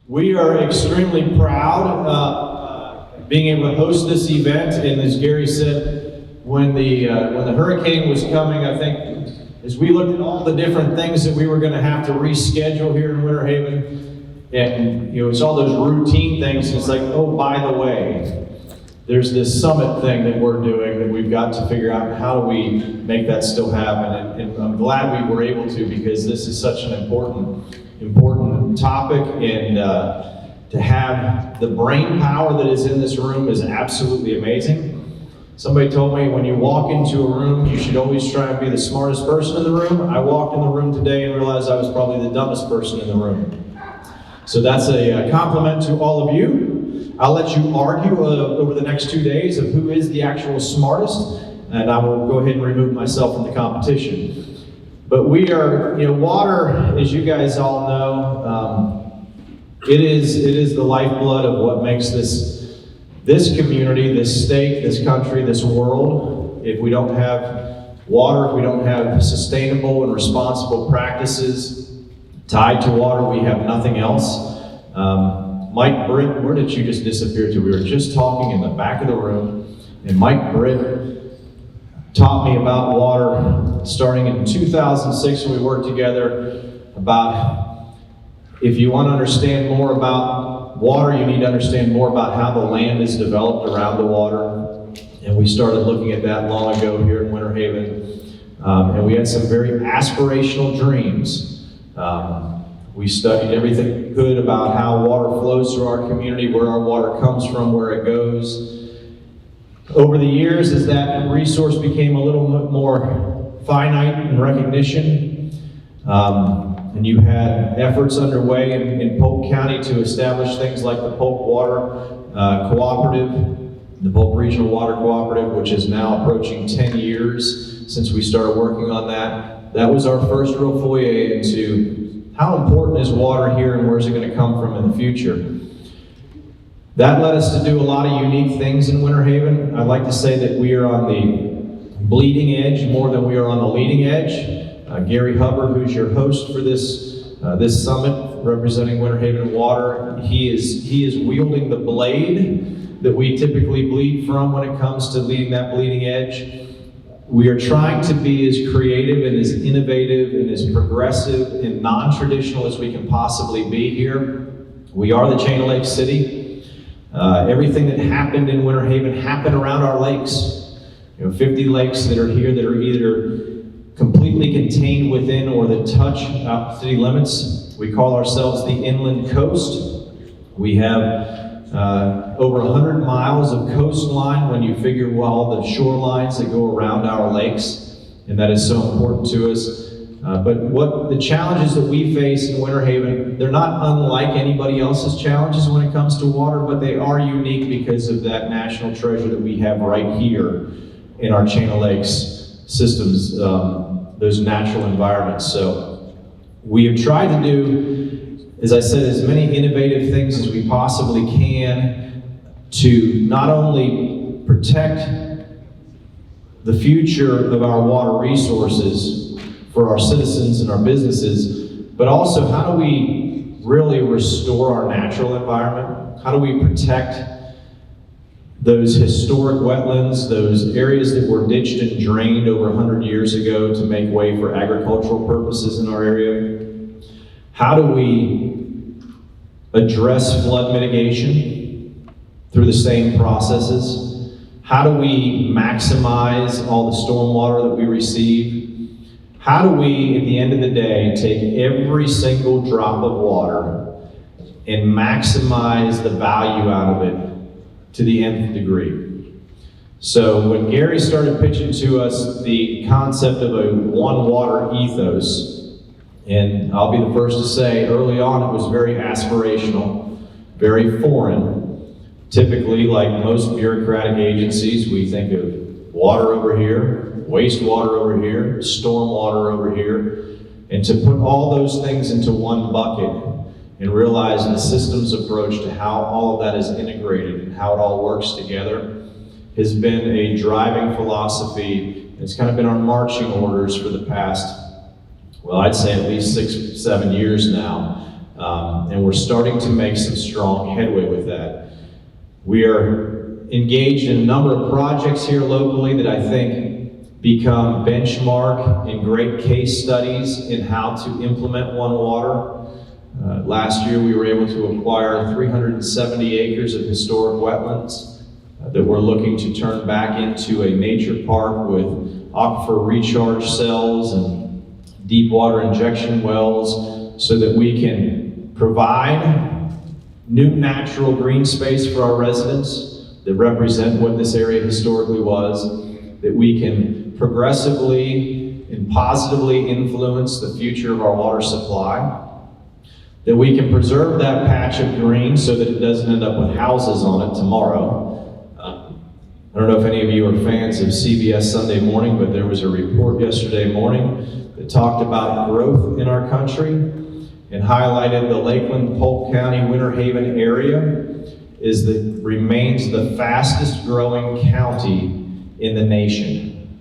We are extremely proud being able to host this event, and as Gary said, when the hurricane was coming, I think as we looked at all the different things that we were going to have to reschedule here in Winter Haven, and it's all those routine things, and it's like, oh, by the way, there's this summit thing that we're doing that we've got to figure out how do we make that still happen, and I'm glad we were able to, because this is such an important topic, and to have the brain power that is in this room is absolutely amazing. Somebody told me when you walk into a room, you should always try and be the smartest person in the room. I walked in the room today and realized I was probably the dumbest person in the room. So that's a compliment to all of you. I'll let you argue over the next 2 days of who is the actual smartest, and I will go ahead and remove myself from the competition. But we are, water, as you guys all know, it is the lifeblood of what makes this community, this state, this country, this world. If we don't have water, if we don't have sustainable and responsible practices tied to water, we have nothing else. Mike Britt, where did you just disappear to? We were just talking in the back of the room, and Mike Britt taught me about water starting in 2006 when we worked together about if you want to understand more about water, you need to understand more about how the land is developed around the water. And we started looking at that long ago here in Winter Haven. And we had some very aspirational dreams. We studied everything good about how water flows through our community, where our water comes from, where it goes. Over the years, as that resource became a little bit more finite in recognition, and you had efforts underway in Polk County to establish things like the Polk Water Cooperative, the Polk Regional Water Cooperative, which is now approaching 10 years since we started working on that. That was our first real foray into how important is water here and where's it going to come from in the future. That led us to do a lot of unique things in Winter Haven. I'd like to say that we are on the bleeding edge more than we are on the leading edge. Gary Hubbard, who's your host for this summit representing Winter Haven Water, he is wielding the blade that we typically bleed from when it comes to leading that bleeding edge. We are trying to be as creative and as innovative and as progressive and non-traditional as we can possibly be here. We are the Chain of Lakes City. Everything that happened in Winter Haven happened around our lakes. 50 lakes that are here that are either completely contained within or that touch city limits. We call ourselves the Inland Coast. We have over 100 miles of coastline when you figure all the shorelines that go around our lakes, and that is so important to us. But what the challenges that we face in Winter Haven, they're not unlike anybody else's challenges when it comes to water, but they are unique because of that national treasure that we have right here in our Chain of Lakes systems, those natural environments. So we have tried to do, as I said, as many innovative things as we possibly can to not only protect the future of our water resources for our citizens and our businesses, but also how do we really restore our natural environment? How do we protect those historic wetlands, those areas that were ditched and drained over 100 years ago to make way for agricultural purposes in our area? How do we address flood mitigation through the same processes? How do we maximize all the stormwater that we receive? How do we, at the end of the day, take every single drop of water and maximize the value out of it to the nth degree? So when Gary started pitching to us the concept of a one water ethos, and I'll be the first to say early on it was very aspirational, very foreign. Typically, like most bureaucratic agencies, we think of water over here, wastewater over here, stormwater over here, and to put all those things into one bucket and realize the systems approach to how all of that is integrated and how it all works together has been a driving philosophy. It's kind of been our marching orders for the past, well, I'd say at least 6, 7 years now. And we're starting to make some strong headway with that. We are engaged in a number of projects here locally that I think become benchmark and great case studies in how to implement One Water. Last year we were able to acquire 370 acres of historic wetlands that we're looking to turn back into a nature park with aquifer recharge cells and deep water injection wells so that we can provide new natural green space for our residents that represent what this area historically was, that we can progressively and positively influence the future of our water supply, that we can preserve that patch of green so that it doesn't end up with houses on it tomorrow. I don't know if any of you are fans of CBS Sunday Morning, but there was a report yesterday morning that talked about growth in our country and highlighted the Lakeland, Polk County, Winter Haven area remains the fastest growing county in the nation.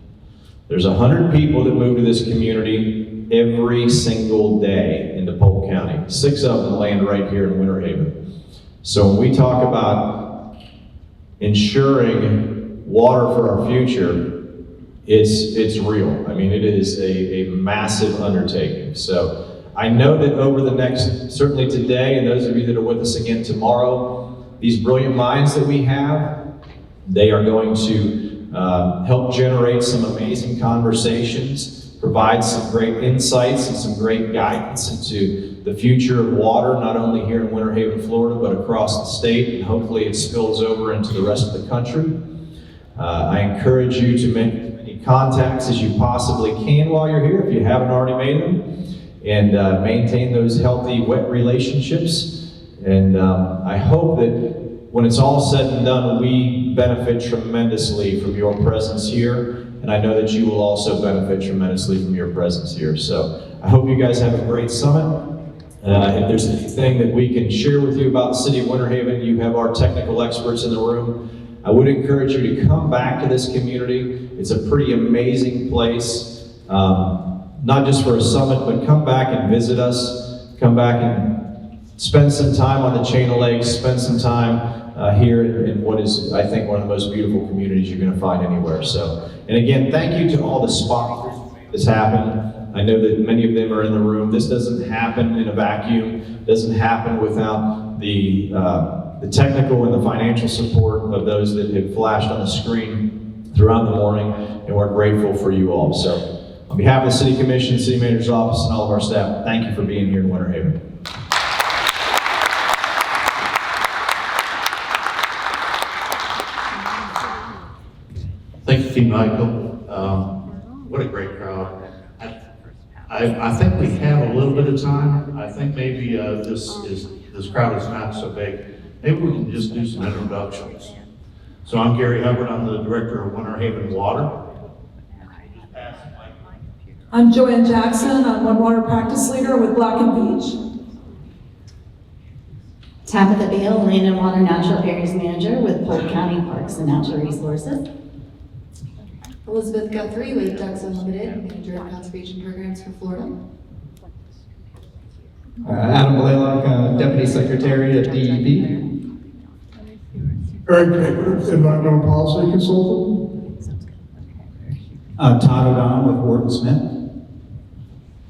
There's 100 people that move to this community every single day into Polk County. 6 of them land right here in Winter Haven. So when we talk about ensuring water for our future, it's real. I mean, it is a massive undertaking. So I know that over the next, certainly today, and those of you that are with us again tomorrow, these brilliant minds that we have, they are going to help generate some amazing conversations, provide some great insights and some great guidance into the future of water, not only here in Winter Haven, Florida, but across the state, and hopefully it spills over into the rest of the country. I encourage you to make as many contacts as you possibly can while you're here, if you haven't already made them, and maintain those healthy, wet relationships. And I hope that when it's all said and done, we benefit tremendously from your presence here, and I know that you will also benefit tremendously from your presence here. So I hope you guys have a great summit. If there's anything that we can share with you about the city of Winter Haven, you have our technical experts in the room. I would encourage you to come back to this community. It's a pretty amazing place, not just for a summit, but come back and visit us. Come back and spend some time on the chain of lakes, spend some time here in what is, I think, one of the most beautiful communities you're going to find anywhere. So, and again, thank you to all the sponsors who made this happen. I know that many of them are in the room. This doesn't happen in a vacuum. It doesn't happen without the technical and the financial support of those that have flashed on the screen throughout the morning, and we're grateful for you all. So, on behalf of the City Commission, City Manager's Office, and all of our staff, thank you for being here in Winter Haven. Thank you, Michael. What a great crowd. I think we have a little bit of time. I think maybe this crowd is not so big. Maybe we can just do some introductions. So I'm Gary Hubbard. I'm the director of Winter Haven Water. I'm Joanne Jackson. I'm One Water Practice Leader with Black and Beach. Tabitha Bale, Land and Water Natural Areas Manager with Polk County Parks and Natural Resources. Elizabeth Guthrie with Ducks Unlimited, Manager of Conservation Programs for Florida. Adam Blalock, Deputy Secretary at DEP. Eric Draper, Environmental Policy Consultant. Todd O'Donnell with Wharton Smith.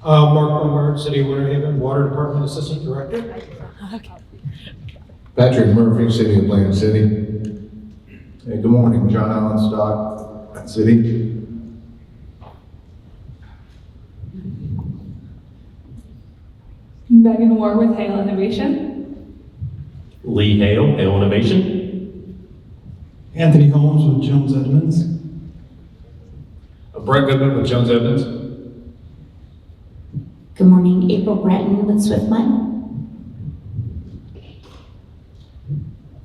Mark Lombard, City of Winter Haven, Water Department Assistant Director. Patrick Murphy, City of Plant City. Hey, good morning, John Allen Stock, Plant City. Megan Moore with Hale Innovation. Lee Hale, Hale Innovation. Anthony Holmes with Jones Edmonds. Brett Goodman with Jones Edmonds. Good morning, April Breton with Swiftmud.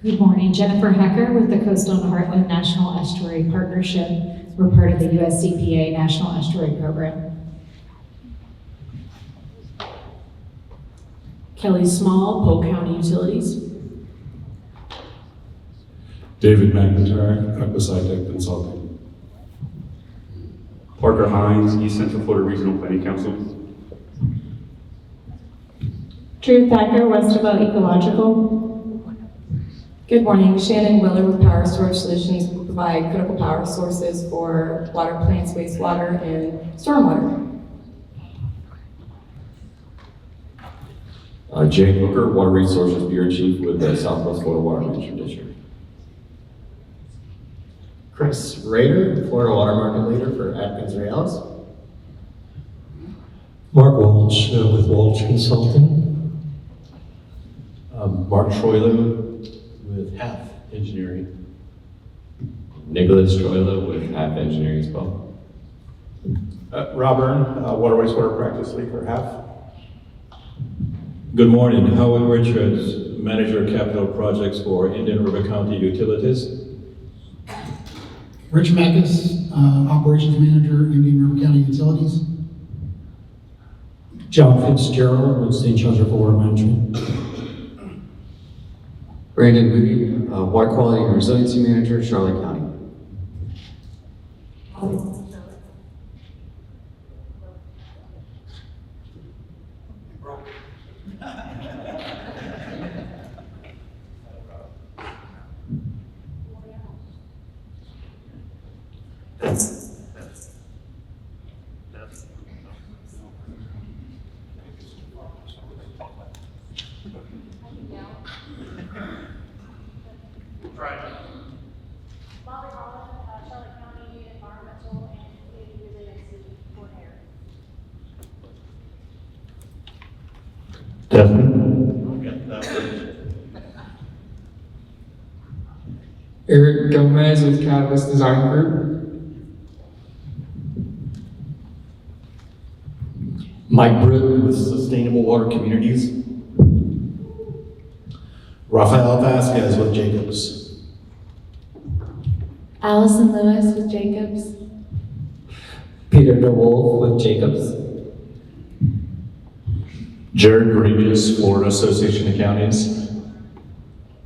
Good morning, Jennifer Hecker with the Coastal and Heartland National Estuary Partnership. We're part of the USCPA National Estuary Program. Kelly Small, Polk County Utilities. David McIntyre, Equisitec Consulting. Parker Hines, East Central Florida Regional Planning Council. Drew Thacker, Westerville Ecological. Good morning, Shannon Willer with Power Storage Solutions. We provide critical power sources for water plants, wastewater, and stormwater. Jay Hooker, Water Resources Bureau Chief with the Southwest Florida Water Management District. Chris Rader, Florida Water Market Leader for Atkins Reales. Mark Walsh with Walsh Consulting. Mark Troilo with Half Engineering. Nicholas Troilo with Half Engineering as well. Rob Byrne, Water Wastewater Practice Lead for HAF. Good morning, Howard Richards, Manager of Capital Projects for Indian River County Utilities. Rich Mackes, Operations Manager, Indian River County Utilities. John Fitzgerald with St. John's River Water Management. Brandon Moody, Water Quality and Resiliency Manager, Charlotte County. Eric Gomez with Catalyst Design Group. Mike Britt with Sustainable Water Communities. Rafael Vasquez with Jacobs. Allison Lewis with Jacobs. Peter DeWolf with Jacobs. Jared Regis, Florida Association of Counties.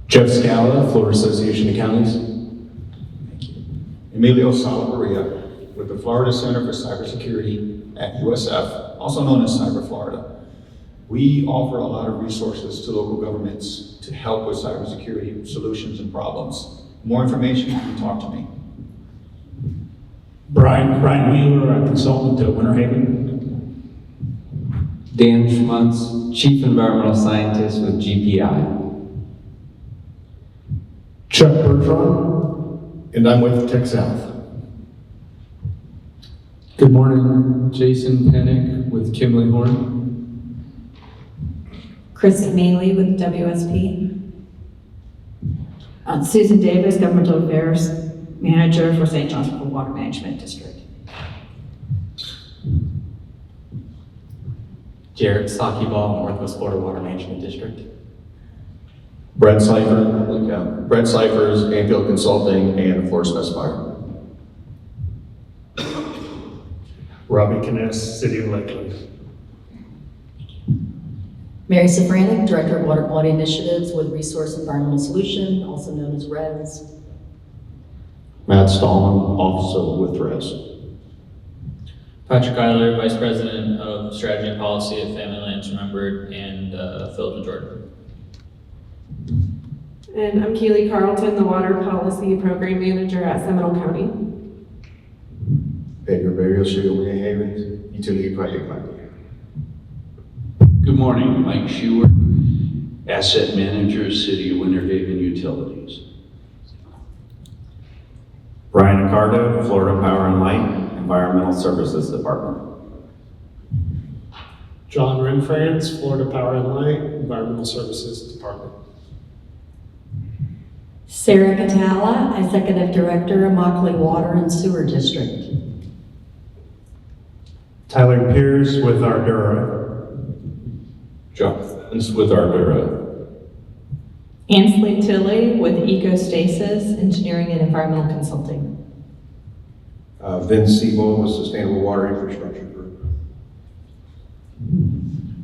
Jeff Scala, Florida Association of Counties. Emilio Salavarria with the Florida Center for Cybersecurity at USF, also known as Cyber Florida. We offer a lot of resources to local governments to help with cybersecurity solutions and problems. More information, you can talk to me. Brian Wheeler, a consultant at Winter Haven. Dan Schmuntz, Chief Environmental Scientist with GPI. Chuck Bertrand, and I'm with Tech South. Good morning, Jason Pennick with Kimley Horn. Chrissy Maley with WSP. Susan Davis, Governmental Affairs Manager for St. John's River Water Management District. Jared Sakiball, Northwest Florida Water Management District. Brett Seifert, Brett Cyphers, Anfield Consulting, and Floor Specifier. Robbie Kness, City of Lakeland. Mary Safranek, Director of Water Quality Initiatives with Resource Environmental Solution, also known as RES. Matt Stallman, Officer with RES. Patrick Eiler, Vice President of Strategy and Policy at Family Lands Remembered, and Philip Jordan. And I'm Keely Carlton, the Water Policy Program Manager at Seminole County. Pedro Barrios, Winter Haven, Utility Project Manager. Good morning, Mike Sheward, Asset Manager, City of Winter Haven Utilities. Brian Accardo, Florida Power and Light, Environmental Services Department. John Renfrance, Florida Power and Light, Environmental Services Department. Sarah Catala, Executive Director, Immokalee Water and Sewer District. Tyler Pierce with Ardura. John Evans with Ardura. Ansley Tilley with Ecostasis, Engineering and Environmental Consulting. Vince Sebo with Sustainable Water Infrastructure Group.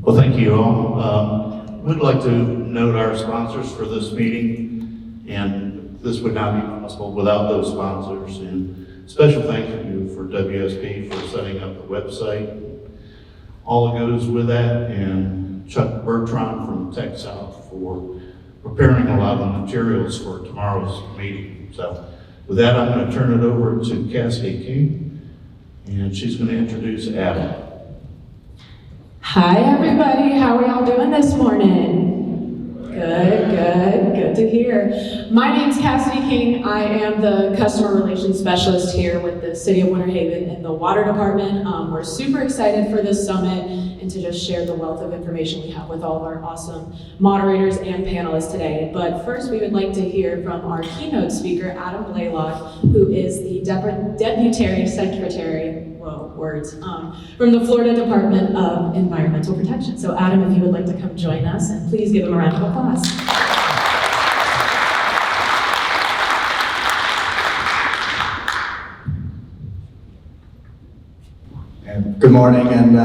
Well, thank you all. We'd like to note our sponsors for this meeting, and this would not be possible without those sponsors. And special thank you for WSP for setting up the website. All that goes with that, and Chuck Bertrand from Tech South for preparing a lot of the materials for tomorrow's meeting. So with that, I'm going to turn it over to Cassidy King, and she's going to introduce Adam. Hi, everybody. How are y'all doing this morning? Good to hear. My name's Cassidy King. I am the Customer Relations Specialist here with the City of Winter Haven in the Water Department. We're super excited for this summit and to just share the wealth of information we have with all of our awesome moderators and panelists today. But first, we would like to hear from our keynote speaker, Adam Blalock, who is the Deputy Secretary, from the Florida Department of Environmental Protection. So Adam, if you would like to come join us, and please give him a round of applause. And good morning, and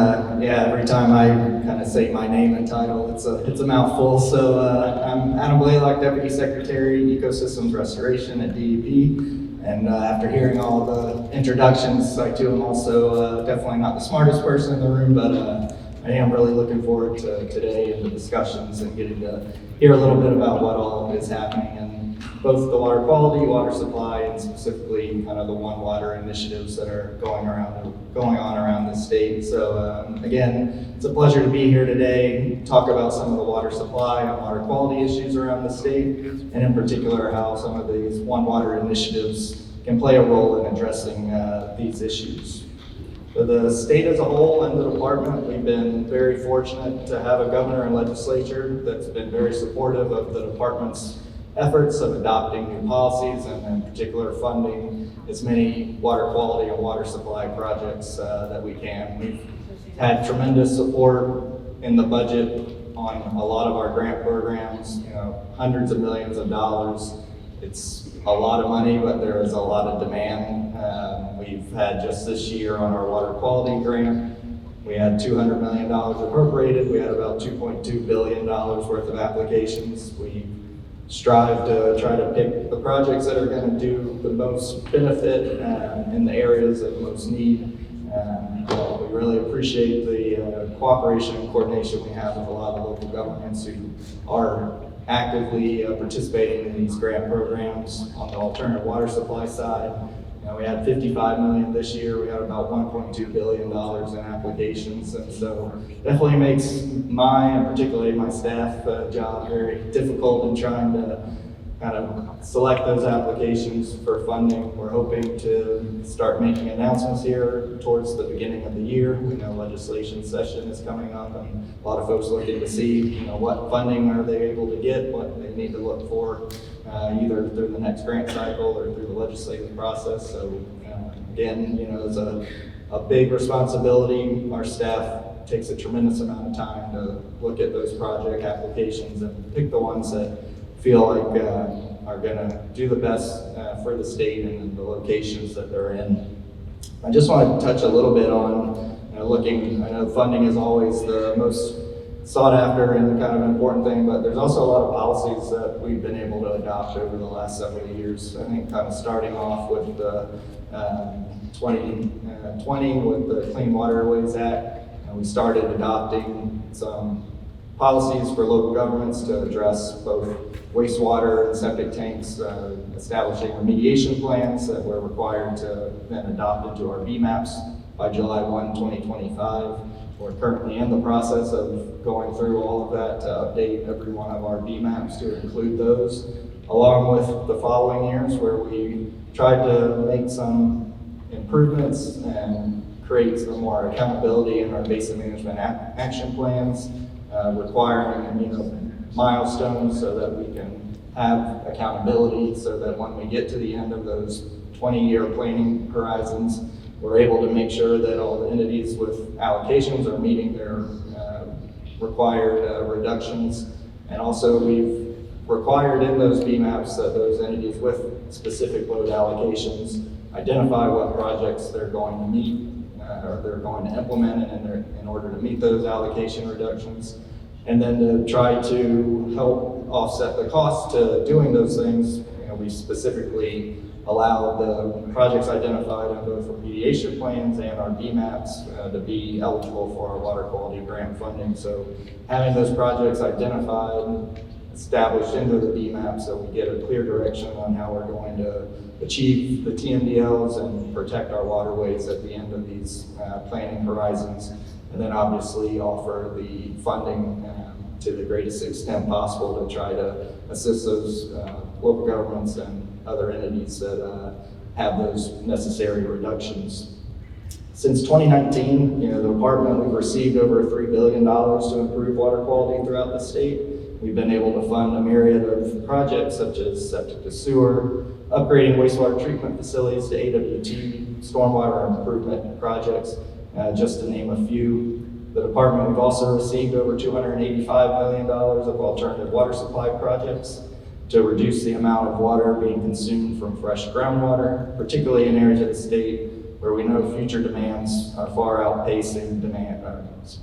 yeah, every time I kind of say my name and title, it's a mouthful. So I'm Adam Blalock, Deputy Secretary, Ecosystems Restoration at DEP. And after hearing all the introductions, I too am also definitely not the smartest person in the room, but I am really looking forward to today and the discussions and getting to hear a little bit about what all is happening in both the water quality, water supply, and specifically kind of the One Water initiatives that are going on around the state. So again, it's a pleasure to be here today, talk about some of the water supply and water quality issues around the state, and in particular how some of these One Water initiatives can play a role in addressing these issues. For the state as a whole and the department, we've been very fortunate to have a governor and legislature that's been very supportive of the department's efforts of adopting new policies and in particular funding as many water quality and water supply projects that we can. We've had tremendous support in the budget on a lot of our grant programs, hundreds of millions of dollars. It's a lot of money, but there is a lot of demand. We've had just this year on our water quality grant, we had $200 million appropriated. We had about $2.2 billion worth of applications. We strive to try to pick the projects that are going to do the most benefit in the areas of most need. We really appreciate the cooperation and coordination we have with a lot of local governments who are actively participating in these grant programs on the alternative water supply side. We had $55 million this year. We had about $1.2 billion in applications. And so definitely makes my, and particularly my staff job very difficult in trying to kind of select those applications for funding. We're hoping to start making announcements here towards the beginning of the year. We know legislation session is coming up and a lot of folks looking to see, what funding are they able to get, what they need to look for, either through the next grant cycle or through the legislative process. So again, it's a big responsibility. Our staff takes a tremendous amount of time to look at those project applications and pick the ones that feel like are going to do the best for the state and the locations that they're in. I just want to touch a little bit on looking, I know funding is always the most sought after and kind of important thing, but there's also a lot of policies that we've been able to adopt over the last several years. I think kind of starting off with the 2020 with the Clean Waterways Act, we started adopting some policies for local governments to address both wastewater and septic tanks, establishing remediation plans that we're required to then adopt into our BMAPs by July 1, 2025. We're currently in the process of going through all of that to update every one of our BMAPs to include those, along with the following years where we tried to make some improvements and create some more accountability in our basin management action plans, requiring milestones so that we can have accountability so that when we get to the end of those 20-year planning horizons, we're able to make sure that all the entities with allocations are meeting their required reductions. And also we've required in those BMAPs that those entities with specific load allocations identify what projects they're going to meet or they're going to implement in order to meet those allocation reductions. And then to try to help offset the cost to doing those things, we specifically allow the projects identified in both remediation plans and our BMAPs to be eligible for our water quality grant funding. So having those projects identified, established into the BMAP, so we get a clear direction on how we're going to achieve the TMDLs and protect our waterways at the end of these planning horizons, and then obviously offer the funding to the greatest extent possible to try to assist those local governments and other entities that have those necessary reductions. Since 2019, the department, we've received over $3 billion to improve water quality throughout the state. We've been able to fund a myriad of projects such as septic to sewer, upgrading wastewater treatment facilities to AWT, stormwater improvement projects, just to name a few. The department, we've also received over $285 million of alternative water supply projects to reduce the amount of water being consumed from fresh groundwater, particularly in areas of the state where we know future demands are far outpacing demand.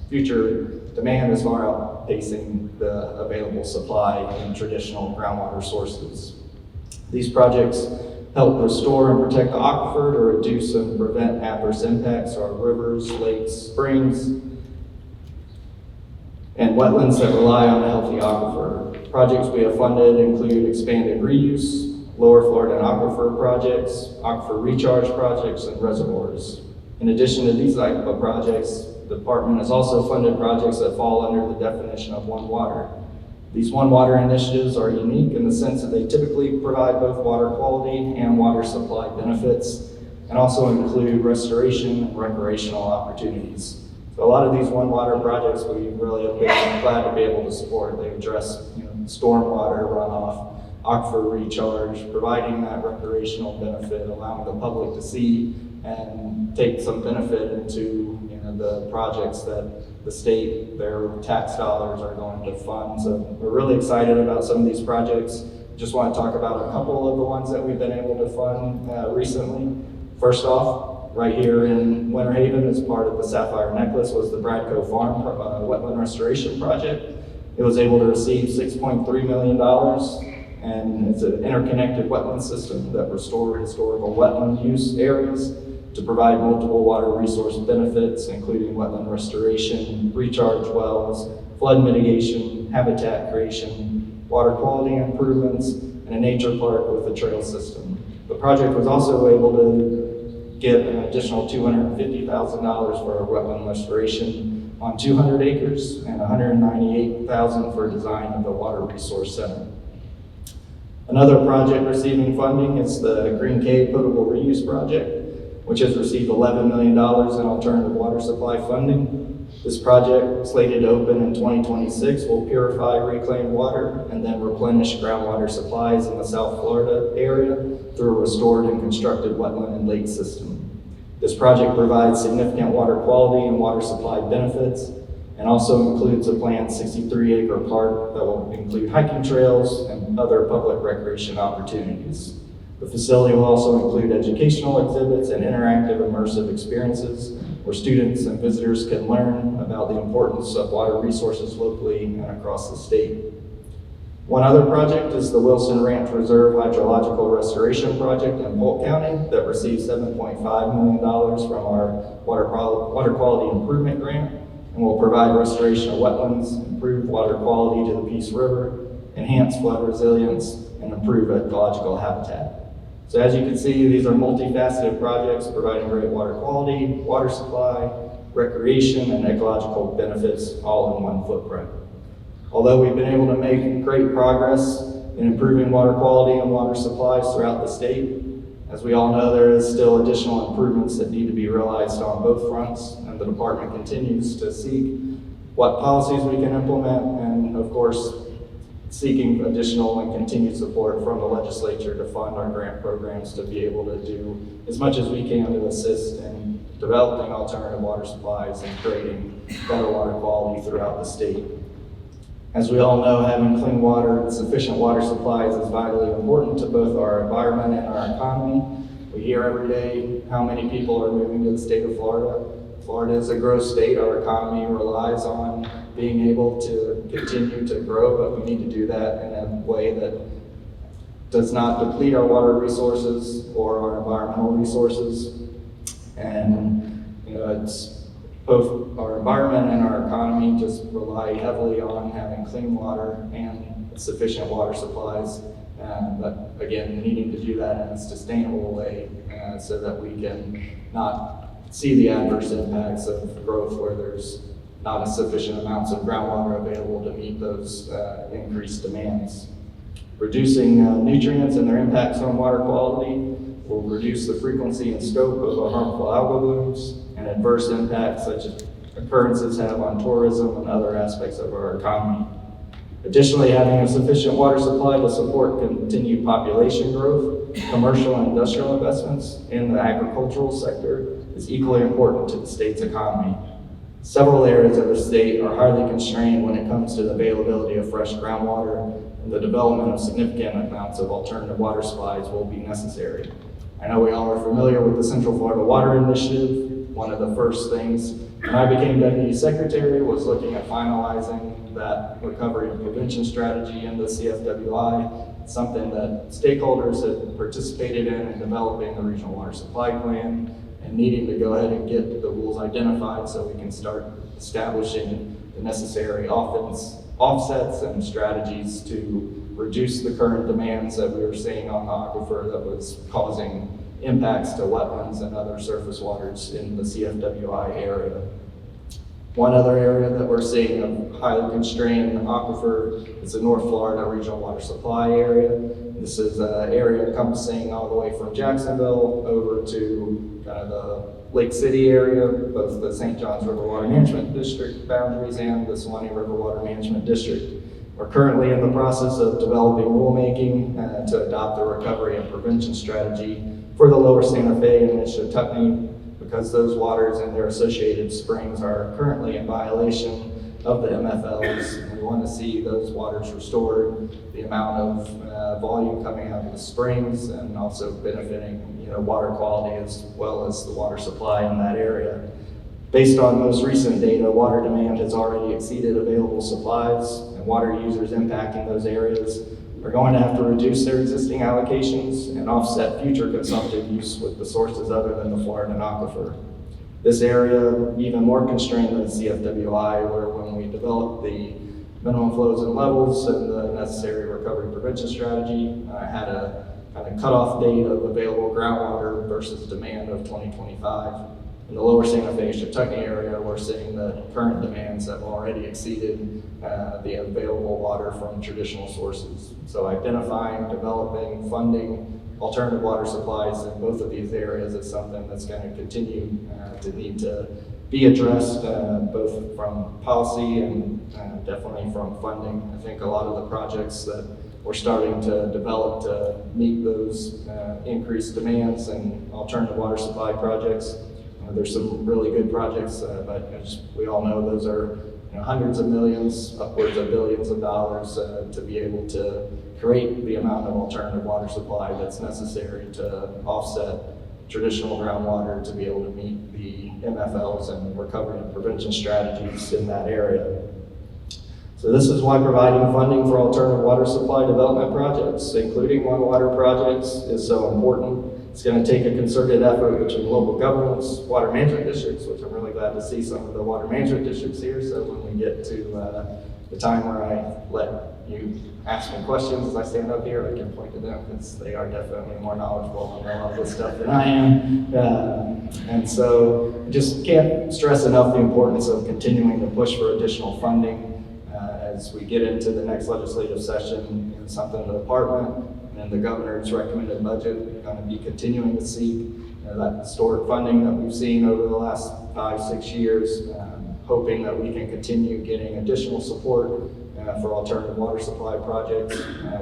Future demand is far outpacing the available supply in traditional groundwater sources. These projects help restore and protect the aquifer to reduce and prevent adverse impacts to our rivers, lakes, springs, and wetlands that rely on a healthy aquifer. Projects we have funded include expanded reuse, lower Florida aquifer projects, aquifer recharge projects, and reservoirs. In addition to these type of projects, the department has also funded projects that fall under the definition of One Water. These One Water initiatives are unique in the sense that they typically provide both water quality and water supply benefits, and also include restoration and recreational opportunities. So a lot of these One Water projects we really have been glad to be able to support. They address stormwater runoff, aquifer recharge, providing that recreational benefit, allowing the public to see and take some benefit into the projects that the state, their tax dollars are going to fund. So we're really excited about some of these projects. Just want to talk about a couple of the ones that we've been able to fund recently. First off, right here in Winter Haven, as part of the Sapphire Necklace, was the Bradco Farm Wetland Restoration Project. It was able to receive $6.3 million, and it's an interconnected wetland system that restored historical wetland use areas to provide multiple water resource benefits, including wetland restoration, recharge wells, flood mitigation, habitat creation, water quality improvements, and a nature park with a trail system. The project was also able to get an additional $250,000 for wetland restoration on 200 acres and $198,000 for design of the Water Resource Center. Another project receiving funding is the Green Cave Potable Reuse Project, which has received $11 million in alternative water supply funding. This project, slated to open in 2026, will purify reclaimed water and then replenish groundwater supplies in the South Florida area through a restored and constructed wetland and lake system. This project provides significant water quality and water supply benefits, and also includes a planned 63-acre park that will include hiking trails and other public recreation opportunities. The facility will also include educational exhibits and interactive immersive experiences where students and visitors can learn about the importance of water resources locally and across the state. One other project is the Wilson Ranch Reserve Hydrological Restoration Project in Polk County that received $7.5 million from our Water Quality Improvement Grant, and will provide restoration of wetlands, improve water quality to the Peace River, enhance flood resilience, and improve ecological habitat. So as you can see, these are multifaceted projects providing great water quality, water supply, recreation, and ecological benefits all in one footprint. Although we've been able to make great progress in improving water quality and water supplies throughout the state, as we all know, there is still additional improvements that need to be realized on both fronts, and the department continues to seek what policies we can implement, and of course, seeking additional and continued support from the legislature to fund our grant programs to be able to do as much as we can to assist in developing alternative water supplies and creating better water quality throughout the state. As we all know, having clean water and sufficient water supplies is vitally important to both our environment and our economy. We hear every day how many people are moving to the state of Florida. Florida is a growth state. Our economy relies on being able to continue to grow, but we need to do that in a way that does not deplete our water resources or our environmental resources. And, it's both our environment and our economy just rely heavily on having clean water and sufficient water supplies. But again, needing to do that in a sustainable way so that we can not see the adverse impacts of growth where there's not a sufficient amounts of groundwater available to meet those increased demands. Reducing nutrients and their impacts on water quality will reduce the frequency and scope of harmful algal blooms and adverse impacts such as occurrences have on tourism and other aspects of our economy. Additionally, having a sufficient water supply to support continued population growth, commercial and industrial investments in the agricultural sector is equally important to the state's economy. Several areas of the state are highly constrained when it comes to the availability of fresh groundwater, and the development of significant amounts of alternative water supplies will be necessary. I know we all are familiar with the Central Florida Water Initiative. One of the first things when I became Deputy Secretary was looking at finalizing that recovery and prevention strategy in the CFWI, something that stakeholders had participated in developing the regional water supply plan and needing to go ahead and get the rules identified so we can start establishing the necessary offsets and strategies to reduce the current demands that we were seeing on the aquifer that was causing impacts to wetlands and other surface waters in the CFWI area. One other area that we're seeing a highly constrained aquifer is the North Florida Regional Water Supply area. This is an area encompassing all the way from Jacksonville over to kind of the Lake City area, both the St. Johns River Water Management District boundaries and the Suwannee River Water Management District. We're currently in the process of developing rulemaking to adopt the recovery and prevention strategy for the lower Santa Fe and Michitutney, because those waters and their associated springs are currently in violation of the MFLs. We want to see those waters restored, the amount of volume coming out of the springs, and also benefiting water quality as well as the water supply in that area. Based on most recent data, water demand has already exceeded available supplies, and water users impacting those areas are going to have to reduce their existing allocations and offset future consumptive use with the sources other than the Floridan aquifer. This area, even more constrained than CFWI, where when we developed the minimum flows and levels and the necessary recovery prevention strategy, had a kind of cutoff date of available groundwater versus demand of 2025. In the lower Santa Fe, Michitutney area, we're seeing that current demands have already exceeded the available water from traditional sources. So identifying, developing, funding alternative water supplies in both of these areas is something that's going to continue to need to be addressed both from policy and definitely from funding. I think a lot of the projects that we're starting to develop to meet those increased demands and alternative water supply projects, there's some really good projects, but as we all know, those are hundreds of millions, upwards of billions of dollars to be able to create the amount of alternative water supply that's necessary to offset traditional groundwater to be able to meet the MFLs and recovery and prevention strategies in that area. So this is why providing funding for alternative water supply development projects, including water projects, is so important. It's going to take a concerted effort between local governments, water management districts, which I'm really glad to see some of the water management districts here. So when we get to the time where I let you ask me questions as I stand up here, I can point to them because they are definitely more knowledgeable on a lot of this stuff than I am. And so I just can't stress enough the importance of continuing to push for additional funding as we get into the next legislative session. Something the department and the governor's recommended budget are going to be continuing to seek that historic funding that we've seen over the last 5-6 years, hoping that we can continue getting additional support for alternative water supply projects,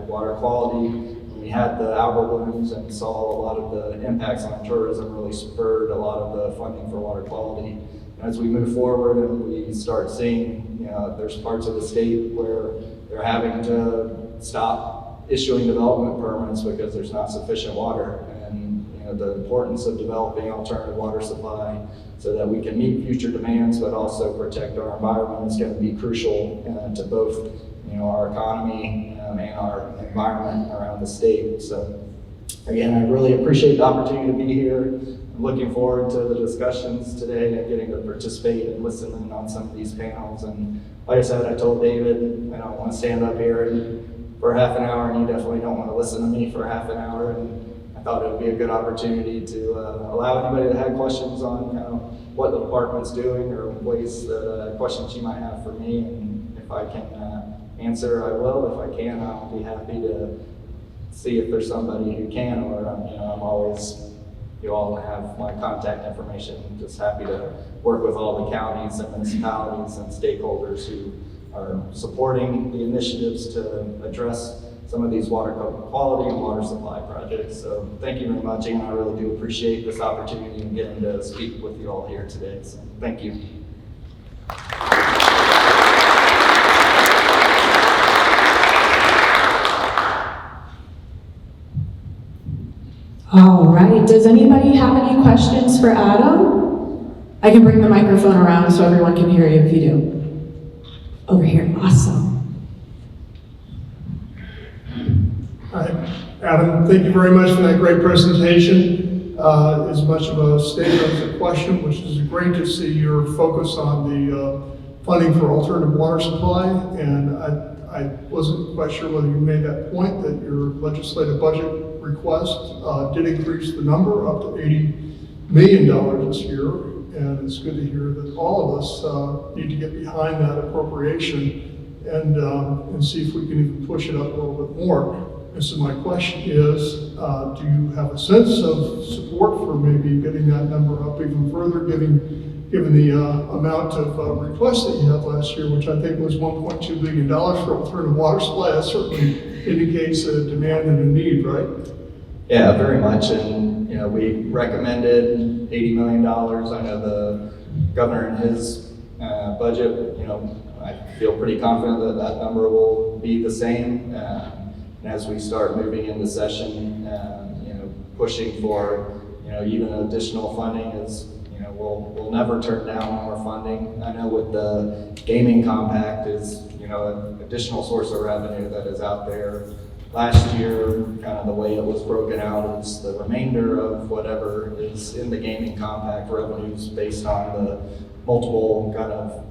water quality. When we had the algal blooms and saw a lot of the impacts on tourism, really spurred a lot of the funding for water quality. As we move forward and we start seeing, there's parts of the state where they're having to stop issuing development permits because there's not sufficient water, and the importance of developing alternative water supply so that we can meet future demands but also protect our environment is going to be crucial to both our economy and our environment around the state. So again, I really appreciate the opportunity to be here. I'm looking forward to the discussions today and getting to participate and listen in on some of these panels. And like I said, I told David, I don't want to stand up here for half an hour, and you definitely don't want to listen to me for half an hour. And I thought it would be a good opportunity to allow anybody that had questions on what the department's doing or ways that questions you might have for me. And if I can answer, I will. If I can, I'll be happy to see if there's somebody who can, or I'm always, you all have my contact information. I'm just happy to work with all the counties and municipalities and stakeholders who are supporting the initiatives to address some of these water quality and water supply projects. So thank you very much, and I really do appreciate this opportunity and getting to speak with you all here today. So thank you. All right, does anybody have any questions for Adam? I can bring the microphone around so everyone can hear you if you do. Over here, awesome. Hi, Adam, thank you very much for that great presentation. As much of a statement as a question, which is great to see your focus on the funding for alternative water supply. And I wasn't quite sure whether you made that point that your legislative budget request did increase the number up to $80 million this year. And it's good to hear that all of us need to get behind that appropriation and see if we can even push it up a little bit more. And so my question is, do you have a sense of support for maybe getting that number up even further, given the amount of requests that you had last year, which I think was $1.2 billion for alternative water supply? That certainly indicates a demand and a need, right? Yeah, very much. And we recommended $80 million. I know the governor in his budget, I feel pretty confident that that number will be the same. And as we start moving into session, pushing for, even additional funding is, we'll never turn down more funding. I know with the gaming compact is, an additional source of revenue that is out there. Last year, kind of the way it was broken out is the remainder of whatever is in the gaming compact revenues based on the multiple kind of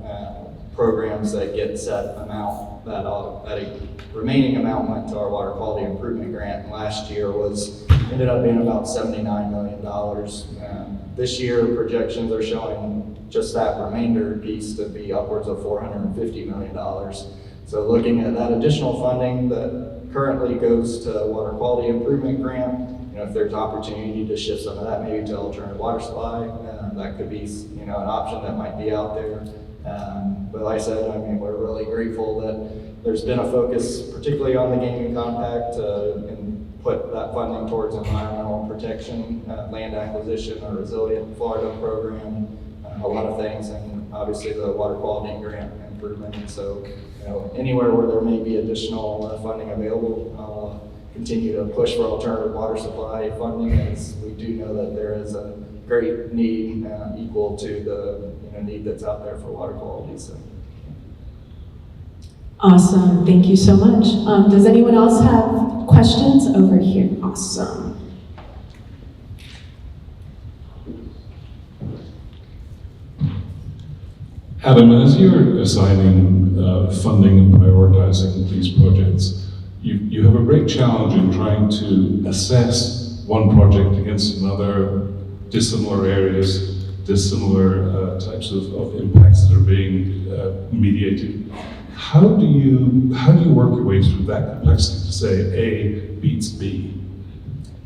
programs that get set amount, that a remaining amount went to our water quality improvement grant. And last year ended up being about $79 million. This year, projections are showing just that remainder piece to be upwards of $450 million. So looking at that additional funding that currently goes to water quality improvement grant, if there's opportunity to shift some of that maybe to alternative water supply, that could be an option that might be out there. But like I said, we're really grateful that there's been a focus, particularly on the gaming compact, and put that funding towards environmental protection, land acquisition, a resilient Florida program, a lot of things, and obviously the water quality grant improvement. And so, anywhere where there may be additional funding available, I'll continue to push for alternative water supply funding, as we do know that there is a great need equal to the need that's out there for water quality. So. Awesome, thank you so much. Does anyone else have questions over here? Awesome. Adam, as you're assigning funding and prioritizing these projects, you have a great challenge in trying to assess one project against another, dissimilar areas, dissimilar types of impacts that are being mediated. How do you work your way through that complexity to say A beats B?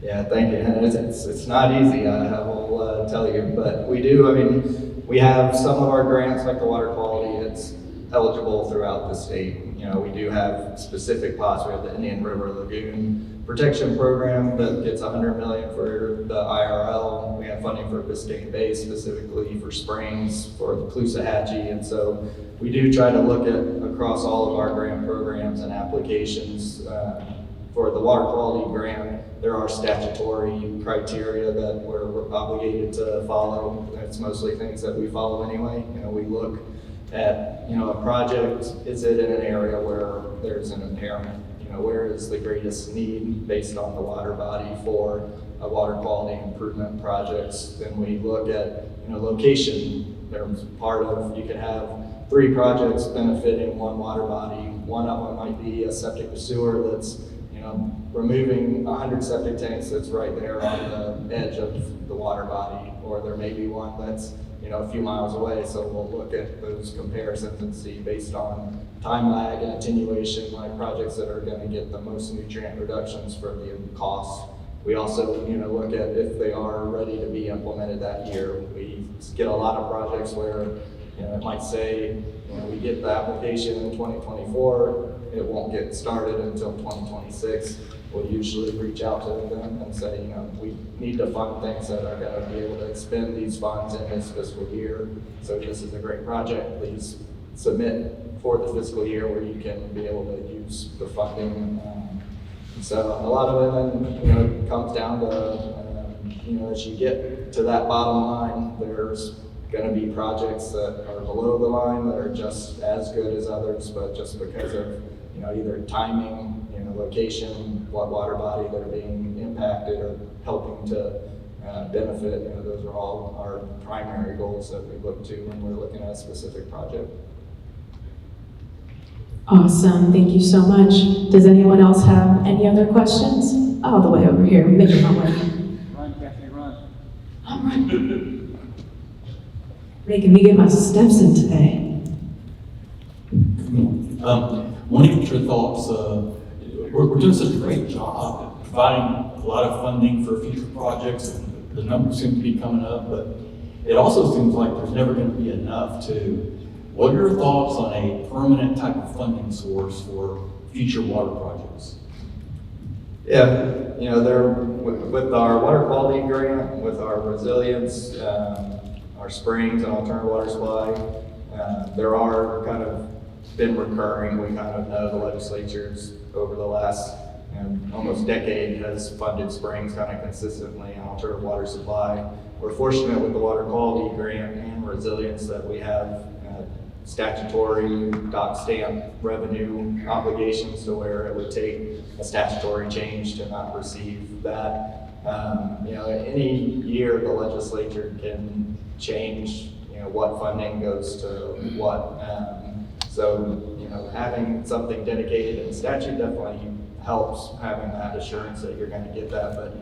Yeah, thank you. It's not easy, I will tell you, but we do. We have some of our grants, like the water quality, it's eligible throughout the state. We do have specific pots. We have the Indian River Lagoon Protection Program that gets $100 million for the IRL. We have funding for Biscayne Bay, specifically for springs, for the Caloosahatchee. And so we do try to look at across all of our grant programs and applications. For the water quality grant, there are statutory criteria that we're obligated to follow. It's mostly things that we follow anyway. We look at, a project, is it in an area where there's an impairment? where is the greatest need based on the water body for water quality improvement projects. Then we look at, location. There's part of, you can have 3 projects benefiting one water body. One of them might be a septic to sewer that's, removing 100 septic tanks that's right there on the edge of the water body. Or there may be one that's, a few miles away. So we'll look at those comparisons and see based on time lag and attenuation, like projects that are going to get the most nutrient reductions for the cost. We also, look at if they are ready to be implemented that year. We get a lot of projects where, it might say, we get the application in 2024, it won't get started until 2026. We'll usually reach out to them and say, we need to fund things that are going to be able to expend these funds in this fiscal year. So this is a great project. Please submit for the fiscal year where you can be able to use the funding. So a lot of it then, comes down to, as you get to that bottom line, there's going to be projects that are below the line that are just as good as others, but just because of, either timing, location, what water body they're being impacted or helping to benefit, those are all our primary goals that we look to when we're looking at a specific project. Awesome, thank you so much. Does anyone else have any other questions? All the way over here, making my way. Run, Kathy, run. I'm running. Making me get my steps in today. Want to get your thoughts. We're doing such a great job at providing a lot of funding for future projects, and the numbers seem to be coming up, but it also seems like there's never going to be enough to. What are your thoughts on a permanent type of funding source for future water projects? Yeah, there with our water quality grant, with our resilience, our springs and alternative water supply, there are kind of been recurring. We kind of know the legislatures over the last almost decade has funded springs kind of consistently and alternative water supply. We're fortunate with the water quality grant and resilience that we have statutory dock stamp revenue obligations to where it would take a statutory change to not receive that. Any year the legislature can change, what funding goes to what. So, having something dedicated in statute definitely helps, having that assurance that you're going to get that. But,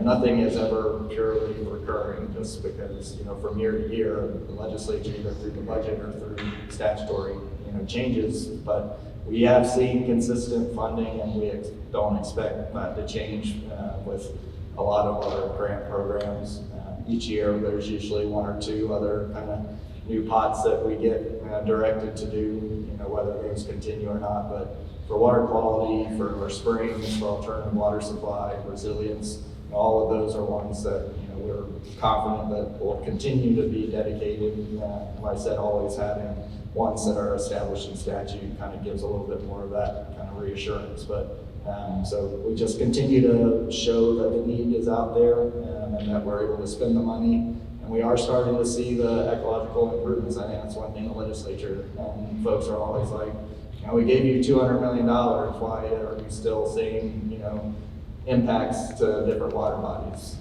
nothing is ever purely recurring just because, from year to year, the legislature, either through the budget or through statutory, changes. But we have seen consistent funding, and we don't expect that to change with a lot of our grant programs. Each year, there's usually 1 or 2 other kind of new pots that we get directed to do, whether those continue or not. But for water quality, for our springs, for alternative water supply, resilience, all of those are ones that we're confident that will continue to be dedicated. Like I said, always having ones that are established in statute kind of gives a little bit more of that kind of reassurance. But so we just continue to show that the need is out there and that we're able to spend the money. And we are starting to see the ecological improvements. I think that's one thing the legislature folks are always like, we gave you $200 million. Why are you still seeing, impacts to different water bodies?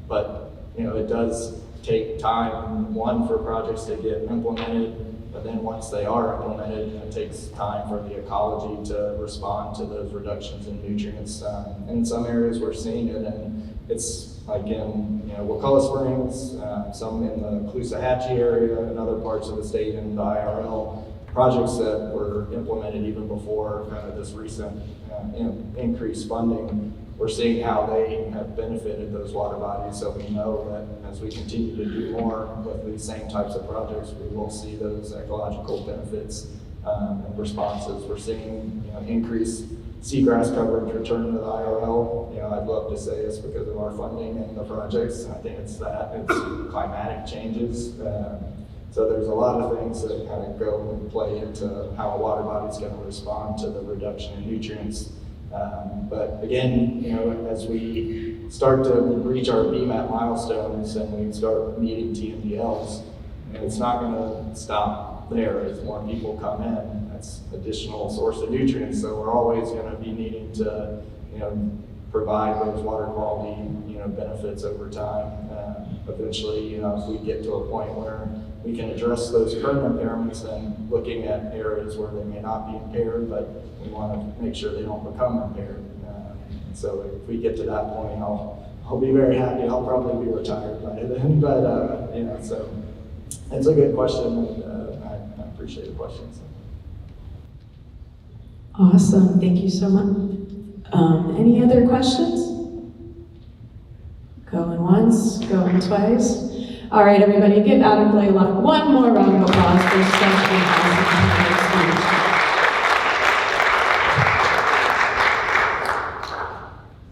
But, it does take time, one, for projects to get implemented, but then once they are implemented, it takes time for the ecology to respond to those reductions in nutrients. In some areas we're seeing it, and it's like in Wakulla Springs, some in the Caloosahatchee area, and other parts of the state in the IRL, projects that were implemented even before kind of this recent increased funding. We're seeing how they have benefited those water bodies, so we know that as we continue to do more with these same types of projects, we will see those ecological benefits and responses. We're seeing increased seagrass coverage return to the IRL. I'd love to say it's because of our funding and the projects. I think it's that. It's climatic changes. So there's a lot of things that kind of go and play into how a water body is going to respond to the reduction in nutrients. But again, as we start to reach our BMAT milestones and we start meeting TMDLs, it's not going to stop there as more people come in. it's additional source of nutrients, so we're always gonna be needing to, provide those water quality, benefits over time. Eventually, if we get to a point where we can address those current impairments, then looking at areas where they may not be impaired, but we want to make sure they don't become impaired. So if we get to that point, I'll be very happy. I'll probably be retired by then, but so it's a good question, and I appreciate the question. So. Awesome, thank you so much. Any other questions? Going once, going twice. All right, everybody, give Adam Blalock one more